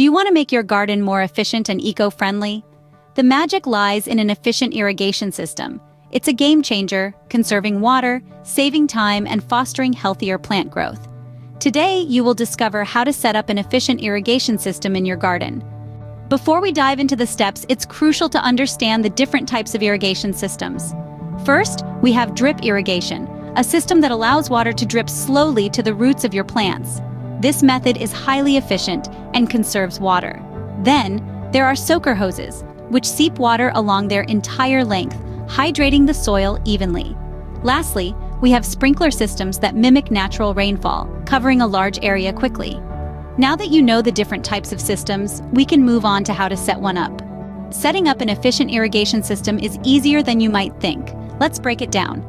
Do you want to make your garden more efficient and eco-friendly? The magic lies in an efficient irrigation system. It's a game changer, conserving water, saving time, and fostering healthier plant growth. Today, you will discover how to set up an efficient irrigation system in your garden. Before we dive into the steps, it's crucial to understand the different types of irrigation systems. First, we have drip irrigation, a system that allows water to drip slowly to the roots of your plants. This method is highly efficient and conserves water. Then, there are soaker hoses, which seep water along their entire length, hydrating the soil evenly. Lastly, we have sprinkler systems that mimic natural rainfall, covering a large area quickly. Now that you know the different types of systems, we can move on to how to set one up. Setting up an efficient irrigation system is easier than you might think. Let's break it down.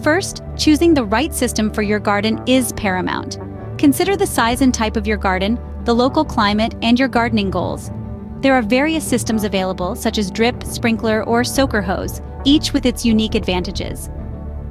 First, choosing the right system for your garden is paramount. Consider the size and type of your garden, the local climate, and your gardening goals. There are various systems available, such as drip, sprinkler, or soaker hose, each with its unique advantages.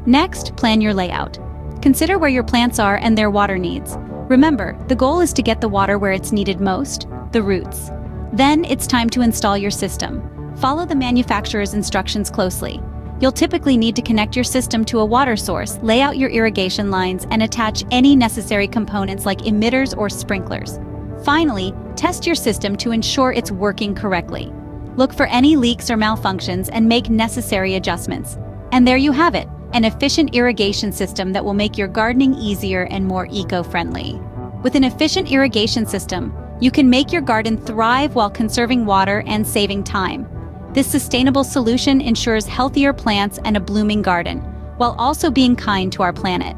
Next, plan your layout. Consider where your plants are and their water needs. Remember, the goal is to get the water where it's needed most, the roots. Then it's time to install your system. Follow the manufacturer's instructions closely. You'll typically need to connect your system to a water source, lay out your irrigation lines, and attach any necessary components like emitters or sprinklers. Finally, test your system to ensure it's working correctly. Look for any leaks or malfunctions and make necessary adjustments. And there you have it, an efficient irrigation system that will make your gardening easier and more eco-friendly. With an efficient irrigation system, you can make your garden thrive while conserving water and saving time. This sustainable solution ensures healthier plants and a blooming garden, while also being kind to our planet.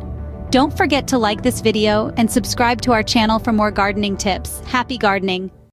Don't forget to like this video and subscribe to our channel for more gardening tips. Happy gardening!